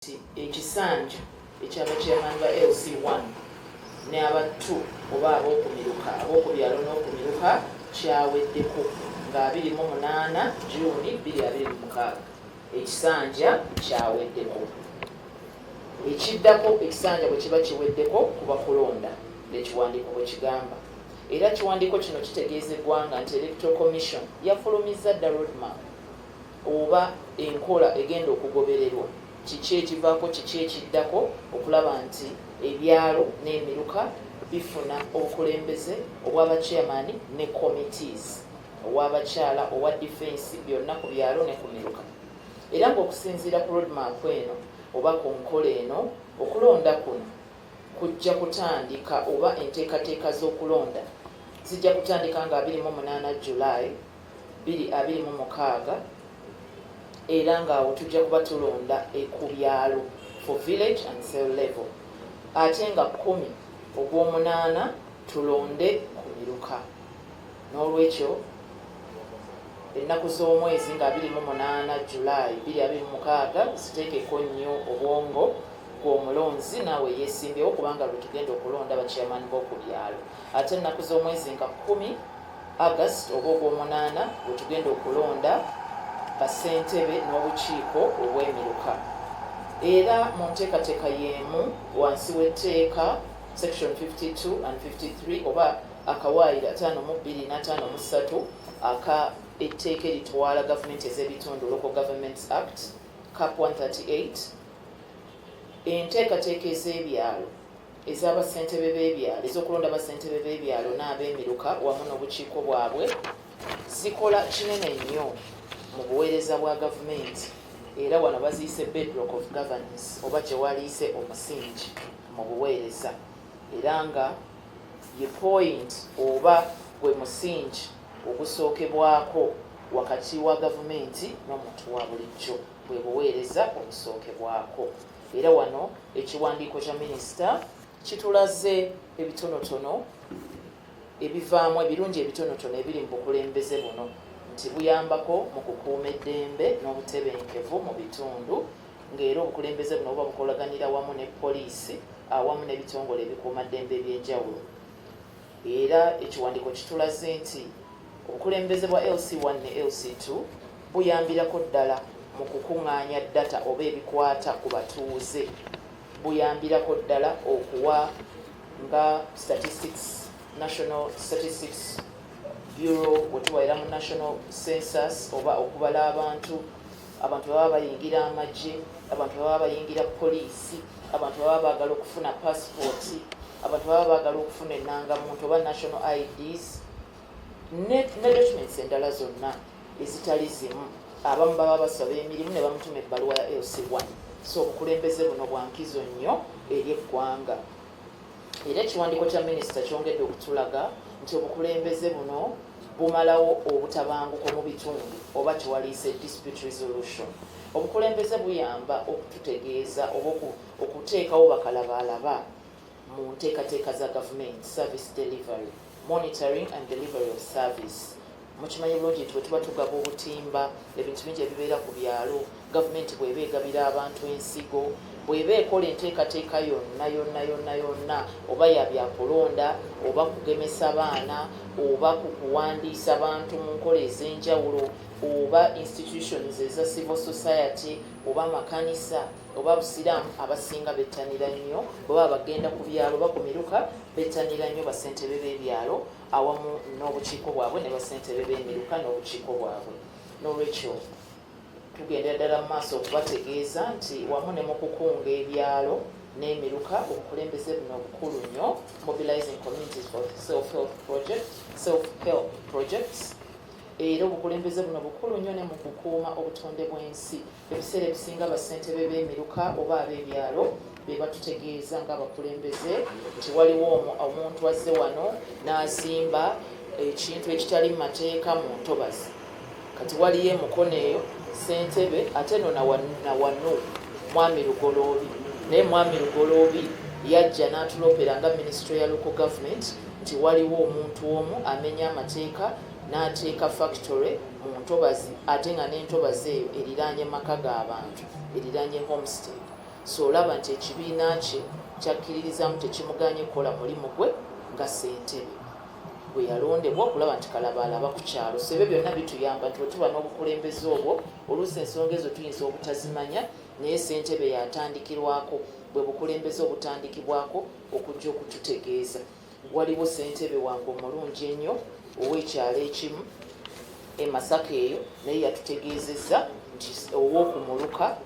Ekisanja eky'abachairman ba LC1 ne aba 2 oba ab'okumiruka ab'okubyalo n'okumiruka kyaweddeko nga 28 Juni 2026 ekisanja kyaweddeko. Ekiddako ekisanja bwe kiba kiweddeko kuba kulonda ekiwandiiko bwe kigamba, era kiwandiiko kino kitegeeza eggwanga nti Electoral Commission yafulumizza dda roadmap oba enkola egenda okugobererwa kiki ekivaako kiki ekiddako okulaba nti ebyalo n'emiruka bifuna obukulembeze obw'abachairman ne committees obw'abakyala owa defense byonna ku byalo ne ku miruka. Era ng'okusinziira ku roadmap eno oba ku nkola eno okulonda kuno kujja kutandika oba enteekateeka z'okulonda zijja kutandika nga 28 July 2026 era ng'awo tujja kuba tulonda ku byalo for village and cell level, ate nga 10 Ogw'omunaana tulonde ku miruka. N'olwekyo ennaku z'omwezi nga 28 July 2026 ziteekeko nnyo obwongo gw'omulonzi naawe yeesimbyewo kubanga lwe tugenda okulonda bachairman b'oku byalo, ate ennaku z'omwezi nga 10 August oba Ogw'omunaana bwe tugenda okulonda bassentebe n'obukiiko obw'emiruka. Era mu nteekateeka y'emu wansi w'etteeka section 52 and 53 oba akawaayiro 52 na 53 aka etteeka eritwala gavumenti ez'ebitundu Local Governments Act Cap 138, enteekateeka ez'ebyalo ez'abassentebe b'ebyalo ez'okulonda bassentebe b'ebyalo n'ab'emiruka wamu n'obukiiko bwabwe zikola kinene nnyo mu buweereza bwa gavumenti, era wano baziyise bedrock of governance oba gye waliise omusingi mu buweereza, era nga ye point oba gwe musingi ogusookebwako wakati wa gavumenti n'omuntu wa bulijjo bwe buweereza obusookebwako. Era wano ekiwandiiko kya minisita kitulaze ebitonotono ebivaamu ebirungi ebitonotono ebiri mu bukulembeze buno nti buyambako mu kukuuma eddembe n'obutebenkevu mu bitundu, ng'era obukulembeze buno buba bukolaganira wamu ne poliisi awamu n'ebitongole ebikuuma ddembe eby'enjawulo. Era ekiwandiiko kitulaze nti obukulembeze bwa LC1 ne LC2 buyambirako ddala mu kukuŋŋaanya data oba ebikwata ku batuuze, buyambirako ddala okuwa nga statistics, National Statistics Bureau wetuwaira mu National Census oba okubala abantu baba bayingira amagye, abantu baba bayingira poliisi, abantu baba baagala okufuna passport, abantu baba baagala okufuna ennangamuntu oba national IDs ne documents endala zonna ezitali zimu. Abamu baba basaba emirimu ne bamutuma ebbaluwa ya LC1. So obukulembeze buno bwa nkizo nnyo eri eggwanga. Era ekiwandiiko kya minisita kyongedde okutulaga nti obukulembeze buno bumalawo obutabanguko mu bitundu oba kiwaliise dispute resolution. Obukulembeze buyamba okututegeeza oba okuteekawo bakalabalaba mu nteekateeka za government service delivery, monitoring and delivery of service. Mukimanyi bulungi nti bwe tuba tugaba obutimba ebintu bingi ebibeera ku byalo, gavumenti bw'eba egabira abantu ensigo, bw'eba ekola enteekateeka yonna oba ya byakulonda oba kugemesa baana oba kukuwandiisa abantu mu nkola ez'enjawulo oba institutions eza civil society oba makanisa oba busiraamu, abasinga bettanira nnyo bweba bagenda ku byalo oba ku miruka bettanira nnyo bassentebe b'ebyalo awamu n'obukiiko bwabwe ne bassentebe b'emiruka n'obukiiko bwabwe. N'olwekyo tugenda ddala mu maaso okubategeeza nti wamu ne mu kukunga ebyalo n'emiruka obukulembeze buno bukulu nnyo, mobilizing communities for self-help projects. Era obukulembeze buno bukulu nnyo ne mu kukuuma obutonde bw'ensi. Ebiseera ebisinga bassentebe b'emiruka oba ab'ebyalo be batutegeeza ng'abakulembeze nti waliwo omuntu azze wano n'azimba ekintu ekitali mu mateeka mu ntobazi, kati waliyo emukono eyo ssentebe ate no na wano mwami Lugoloobi, naye mwami Lugoloobi yajja n'atulopera nga Ministry ya Local Government nti waliwo omuntu omu amenya amateeka n'ateeka factory mu ntobazi ate nga n'entobazi eyo eriraanye maka g'abantu, eriraanye homestead. so olaba nti ekibiina kye kyakkiririzamu tekimuganye kukola mulimu gwe nga ssentebe bwe yalondebwa okulaba nti kalabalaba ku kyalo. So ebyo byonna bituyamba nti bwe tuba n'obukulembeze obwo oluusi ensonga ezo tuyinza obutazimanya naye ssentebe yatandikirwako bwe bukulembeze obutandikibwako okujja okututegeeza. Waliwo ssentebe wange omulungi ennyo ow'ekyalo ekimu e Masaka eyo naye yatutegeezezza nti ow'okumuluka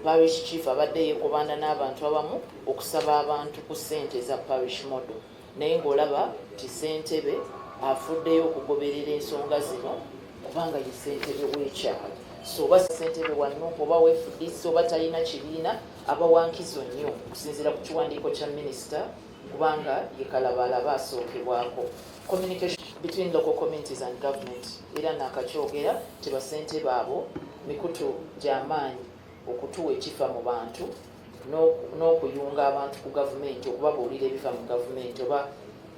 parish chief abadde yeekobanda n'abantu abamu okusaba abantu ku ssente za parish model, naye ng'olaba nti ssentebe afuddeyo okugoberera ensonga zino kubanga ye ssentebe w'ekyalo. So oba ssentebe wa Nuupu oba weefudisi oba talina kibiina aba wankizo nnyo okusinziira ku kiwandiiko kya minisita kubanga ye kalabalaba asookebwako. Communication between local communities and government era nakakyogera nti bassentebe abo mikutu gy'amaanyi okutuwa ekifa mu bantu n'okuyunga abantu ku gavumenti okubabuulira ebiva mu gavumenti oba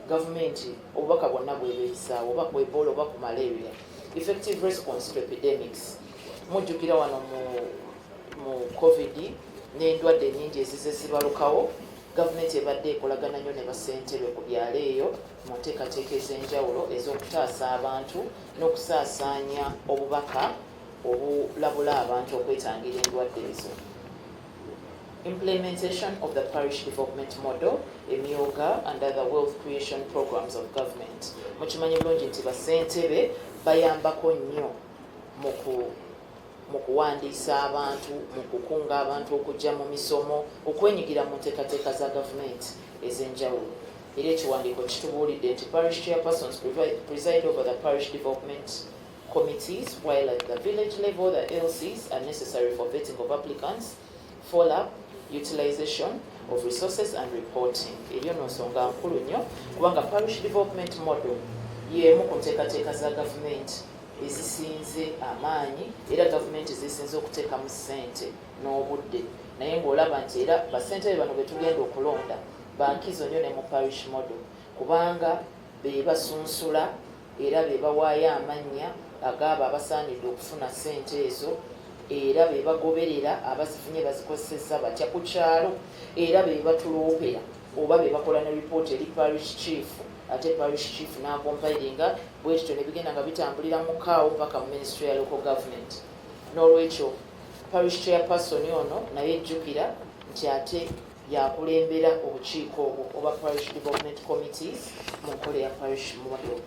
gavumenti obubaka bwonna bwebeyisaawo oba ku Ebola oba ku malaria. Effective response to epidemics. Mujjukira wano mu COVID n'endwadde nnyingi ezize zibalukawo, gavumenti ebadde ekolagana nnyo ne bassentebe ku byalo eyo mu nteekateeka ez'enjawulo ez'okutaasa abantu n'okusaasaanya obubaka obulabula abantu okwetangira endwadde ezo. Implementation of the parish development model, emyoga and other wealth creation programs of government. Mukimanyi bulungi nti bassentebe bayambako nnyo mu kuwandiisa abantu, mu kukunga abantu okujja mu misomo, okwenyigira mu nteekateeka za gavumenti ez'enjawulo. Era ekiwandiiko kitubuulidde nti parish chairpersons preside over the parish development committees, while at the village level the LCs are necessary for vetting of applicants, follow-up, utilization of resources and reporting. Eryo nsonga nkulu nnyo kubanga parish development model y'emu ku nteekateeka za gavumenti ezisinze amaanyi era gavumenti zisinze okuteekamu ssente n'obudde, naye ng'olaba nti era bassentebe bano be tugenda okulonda bankizo nnyo ne mu parish model kubanga be basunsula era be bawaayo amannya ag'abo abasaanidde okufuna ssente ezo era be bagoberera abazifunye bazikozesezza batya ku kyalo era be batuloopera oba be bakola ne report eri parish chief ate parish chief n'akompiringa bwekityo ne bigenda nga bitambulira mu kaawo mpaka mu ministry ya local government. N'olwekyo parish chairperson ono naye ejjukira nti ate yakulembera obukiiko obwo oba parish development committees mu nkola ya parish model.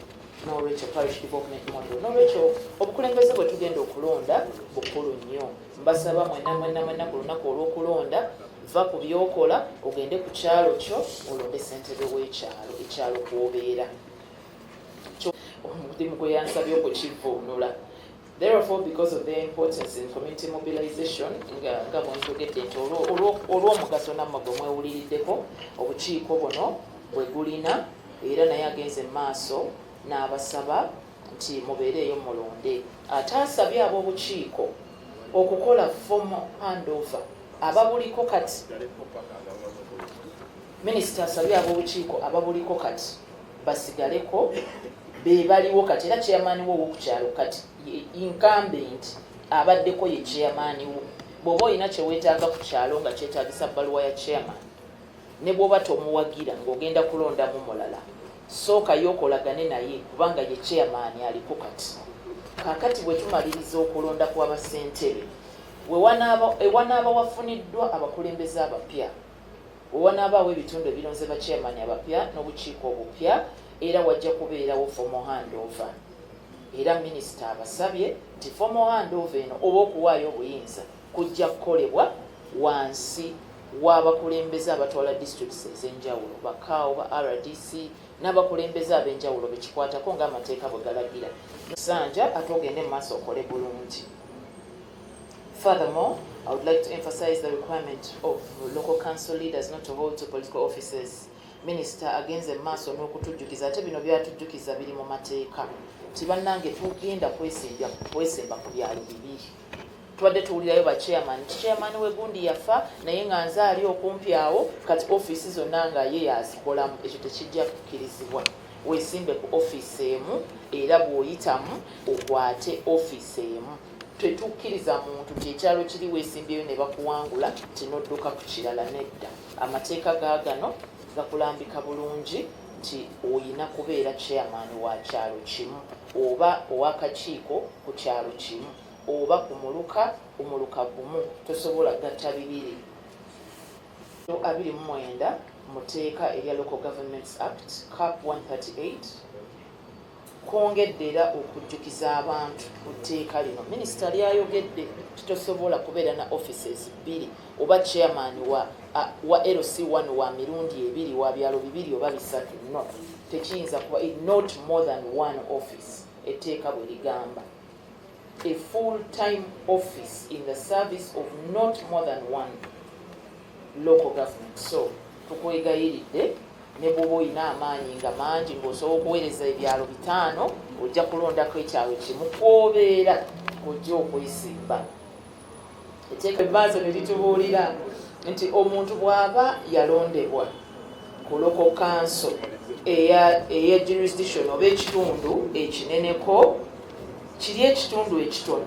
N'olwekyo parish development model, n'olwekyo obukulembeze bwe tugenda okulonda bukulu nnyo. Mbasaba mwenna ku lunaku olw'okulonda va ku byokola ogende ku kyalo kyo olonde ssentebe w'ekyalo ekyalo kw'obeera. Omulimu gwe yansabye okukivuunula. Therefore, because of their importance in community mobilization, nga bwenjogedde nti olw'omugaso nammwe gwe mwewuliriddeko obukiiko buno bwe gulina era naye agenze mu maaso n'abasaba nti mubeereeyo mulonde. Ate asabye ab'obukiiko okukola formal handover ababuliko kati. Minisita asabye ab'obukiiko ababuliko kati basigaleko be baliwo kati era chairman wo ku kyalo kati incumbent abaddeko ye chairman wo. Bw'oba olina kye weetaaga ku kyalo nga kyetaagisa bbaluwa ya chairman ne bw'oba tomuwagira ng'ogenda kulondamu mulala sooka y'okolagane naye kubanga ye chairman aliko kati. Kaakati bwe tumaliriza okulonda kw'abassentebe ewanaaba wafuniddwa abakulembeze abapya, wewanaabaawo ebitundu ebironze ba chairman abapya n'obukiiko obupya era wajja kubeerawo formal handover. Era minisita abasabye nti formal handover eno oba okuwaayo obuyinza kujja kukolebwa wansi w'abakulembeze abatwala districts ez'enjawulo bakaawo ba RDC n'abakulembeze ab'enjawulo bekikwatako ng'amateeka bwe galagira. Sanja ate ogende mu maaso okole bulungi. Furthermore, I would like to emphasize the requirement of local council leaders not to hold to political offices. Minister agenze maaso n'okutujjukiza ate bino byatujjukiza biri mu mateeka nti bannange tugenda kwesemba ku byalo bibiri. Tubadde tuwulirayo ba chairman nti chairman w'egundi yafa naye nga nze ali okumpi awo kati ofiisi zonna nga ye yazikolamu. Ekyo tekijja kukkirizibwa. Weesimbe ku ofiisi emu era bw'oyitamu okwate ofiisi emu. tetukkiriza muntu nti ekyalo kiri weesimbyeyo ne bakuwangula tinodduka ku kirala nedda. Amateeka gaagano gakulambika bulungi nti oyina kubeera chairman wa kyalo kimu oba owakakiiko ku kyalo kimu oba ku omuluka gumu tosobola gatta bibiri. 29 muteeka erya Local Governments Act Cap 138 kwongedde era okujjukiza abantu ku tteeka lino. Minisita lyayogedde titosobola kubeera na offices 2 oba chairman wa LC1 wa mirundi 2 wa byalo 2 oba 3. No, tekiyinza kuba not more than one office. Etteeka bwe ligamba a full-time office in the service of not more than one local government. So tukwegayiridde ne bw'oba olina amaanyi nga mangi ng'osobola okuweereza ebyalo 5 ojja kulondako ekyalo kimu kw'obeera ojja okwesimba. Etteeka ebbaazo ne litubuulira nti omuntu bw'aba yalondebwa ku local council eya jurisdiction oba ekitundu ekineneko kiri ekitundu ekitono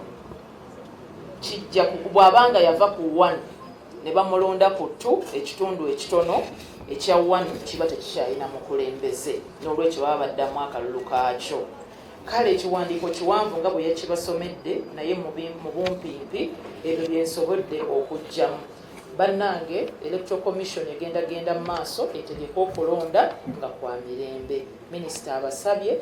kijja bw'abanga yava ku 1 ne bamulonda ku 2 ekitundu ekitono ekya 1 kiba tekikyalina mukulembeze n'olwekyo baba baddamu akalulu kaakyo. Kale ekiwandiiko kiwanvu nga bwe yakibasomedde naye mu bumpimpi ebyo byensobodde okugjamu. Bannange Electoral Commission egenda mu maaso etegeka okulonda nga kwa mirembe. Minisita abasabye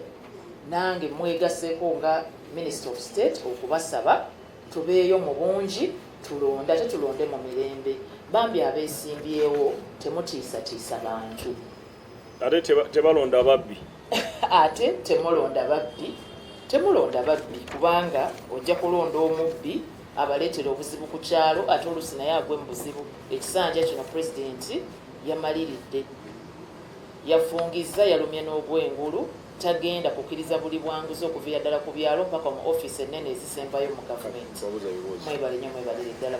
nange mwegaseeko nga Minister of State okubasaba tubeeyo mu bungi tulonda ate tulonde mu mirembe. Bambi abeesimbyewo temutiisatiisa bantu ate tebalonda babbi ate temulonda babbi kubanga ojja kulonda omubbi abaleetera obuzibu ku kyalo ate oluusi naye agwe mu buzibu. Ekisanja kino pulezidenti yamaliridde, yafungiza, yalumya n'obwengulu, tagenda kukkiriza buli bwanguzi okuviira ddala ku byalo mpaka mu ofiisi ennene ezisembayo mu gavumenti. Mwebale nnyo, mwebalire ddala.